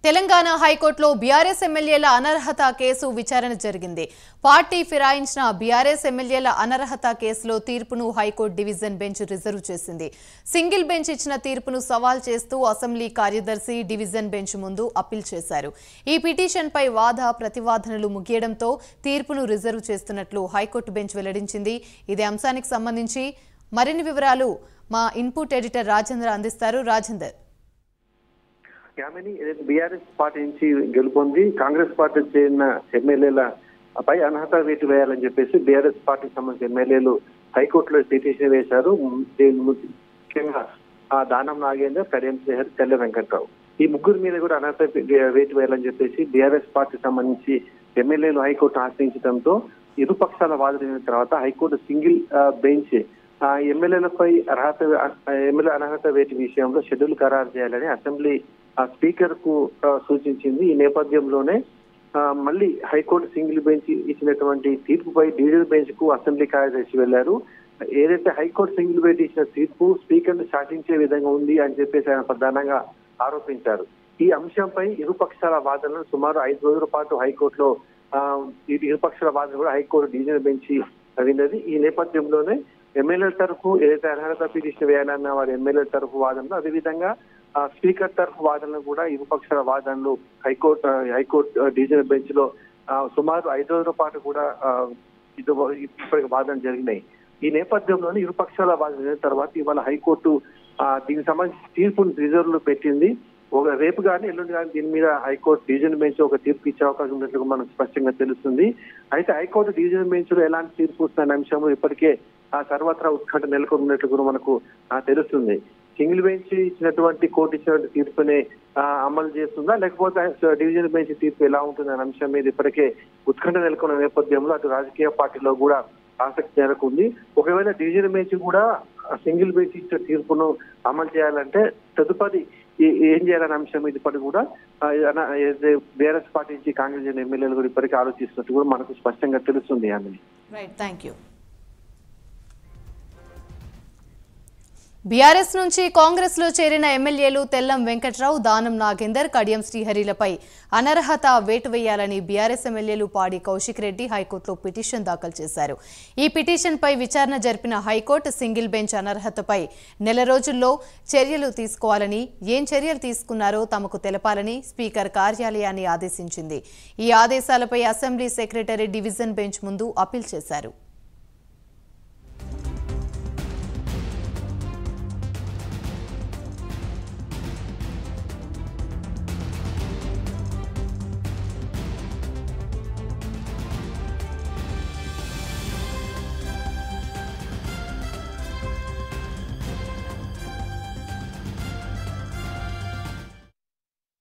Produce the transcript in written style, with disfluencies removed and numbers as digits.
తెలంగాణ హైకోర్టులో బీఆర్ఎస్ ఎమ్మెల్యేల అనర్హత కేసు విచారణ జరిగింది. పార్టీ ఫిరాయించిన బీఆర్ఎస్ ఎమ్మెల్యేల అనర్హత కేసులో తీర్పును హైకోర్టు డివిజన్ బెంచ్ రిజర్వ్ చేసింది. సింగిల్ బెంచ్ ఇచ్చిన తీర్పును సవాల్ చేస్తూ అసెంబ్లీ కార్యదర్శి డివిజన్ బెంచ్ ముందు అప్పీల్ చేశారు. ఈ పిటిషన్పై వాద ప్రతివాదనలు ముగియడంతో తీర్పును రిజర్వ్ చేస్తున్నట్లు హైకోర్టు బెంచ్ వెల్లడించింది. ఇదే అంశానికి సంబంధించి మరిన్ని వివరాలు మా ఇన్పుట్ ఎడిటర్ రాజేంద్ర అందిస్తారు. రాజేందర్, బీఆర్ఎస్ పార్టీ నుంచి గెలుపొంది కాంగ్రెస్ పార్టీ చేరిన ఎమ్మెల్యేల పై అనర్హత వేటు వేయాలని చెప్పేసి బీఆర్ఎస్ పార్టీకి సంబంధించిన ఎమ్మెల్యేలు హైకోర్టులో పిటిషన్ వేశారు. ముఖ్యంగా దానం నాగేందర్, కడియం శ్రీహరి, తెల్ల వెంకట్రావు ఈ ముగ్గురు మీద కూడా అనర్హత వేటు వేయాలని చెప్పేసి బీఆర్ఎస్ పార్టీకి సంబంధించి ఎమ్మెల్యేలు హైకోర్టు ఆశ్రయించడంతో ఇరుపక్షాల వాదన తర్వాత హైకోర్టు సింగిల్ బెంచ్ ఎమ్మెల్యేలపై ఎమ్మెల్యే అనర్హత వేటు విషయంలో షెడ్యూల్ ఖరారు చేయాలని అసెంబ్లీ స్పీకర్ కు సూచించింది. ఈ నేపథ్యంలోనే మళ్ళీ హైకోర్టు సింగిల్ బెంచ్ ఇచ్చినటువంటి తీర్పుపై డివిజన్ బెంచ్ కు అసెంబ్లీ కార్యదర్శి వెళ్లారు. ఏదైతే హైకోర్టు సింగిల్ బెంచ్ ఇచ్చిన తీర్పు స్పీకర్ ను శాసించే విధంగా ఉంది అని చెప్పేసి ఆయన ప్రధానంగా ఆరోపించారు. ఈ అంశంపై ఇరుపక్షాల వాదనలు సుమారు 5 రోజుల పాటు హైకోర్టులో ఇరుపక్షాల వాదనలు కూడా హైకోర్టు డివిజన్ బెంచ్ విన్నది. ఈ నేపథ్యంలోనే ఎమ్మెల్యేల తరఫు ఏదైతే అనర్హత పిటిషన్ వేయాలన్న వారి ఎమ్మెల్యేల తరఫు వాదనలు, అదేవిధంగా స్పీకర్ తరఫు వాదనలు కూడా ఇరుపక్షాల వాదనలు హైకోర్టు డివిజన్ బెంచ్ లో సుమారు 5 రోజుల పాటు కూడా ఇప్పటికి వాదనలు జరిగినాయి. ఈ నేపథ్యంలోనే ఇరుపక్షాల వాదన తర్వాత ఇవాళ హైకోర్టు దీనికి సంబంధించి తీర్పును రిజర్వ్ లో పెట్టింది. రేపు కానీ ఎల్లుండి కానీ దీని మీద హైకోర్టు డివిజన్ బెంచ్ ఒక తీర్పు ఇచ్చే అవకాశం ఉన్నట్లుగా మనకు స్పష్టంగా తెలుస్తుంది. అయితే హైకోర్టు డివిజన్ బెంచ్ లో ఎలాంటి తీర్పు వస్తున్న అంశంలో ఇప్పటికే సర్వత్రా ఉత్కంఠ నెలకొన్నట్లు కూడా మనకు తెలుస్తుంది. సింగిల్ బెంచ్ ఇచ్చినటువంటి కోర్టు ఇచ్చినటువంటి తీర్పుని అమలు చేస్తుందా, లేకపోతే డివిజన్ బెంచ్ తీర్పు ఎలా ఉంటుంది అనే అంశం మీద ఇప్పటికే ఉత్కంఠ నెలకొన్న నేపథ్యంలో అటు రాజకీయ పార్టీలో కూడా ఆసక్తి నెలకొంది. ఒకవేళ డివిజన్ బెంచ్ కూడా సింగిల్ బెంచ్ ఇచ్చిన తీర్పును అమలు చేయాలంటే తదుపరి ఏం చేయాలనే అంశం మీద ఇప్పటికి కూడా బీఆర్ఎస్ పార్టీ నుంచి కాంగ్రెస్ ఎమ్మెల్యేలు కూడా ఇప్పటికీ ఆలోచిస్తున్నట్టు కూడా మనకు స్పష్టంగా తెలుస్తుంది. బీఆర్ఎస్ నుంచి కాంగ్రెస్ లో చేరిన ఎమ్మెల్యేలు తెల్లం వెంకట్రావు, దానం నాగేందర్, కడియం శ్రీహరిలపై అనర్హత వేటు వేయాలని బీఆర్ఎస్ ఎమ్మెల్యేలు పాడి కౌశిక్ రెడ్డి హైకోర్టులో పిటిషన్ దాఖలు చేశారు. ఈ పిటిషన్పై విచారణ జరిపిన హైకోర్టు సింగిల్ బెంచ్ అనర్హతపై నెల రోజుల్లో చర్యలు తీసుకోవాలని, ఏం చర్యలు తీసుకున్నారో తమకు తెలపాలని స్పీకర్ కార్యాలయాన్ని ఆదేశించింది. ఈ ఆదేశాలపై అసెంబ్లీ సెక్రటరీ డివిజన్ బెంచ్ ముందు అప్పీల్ చేశారు.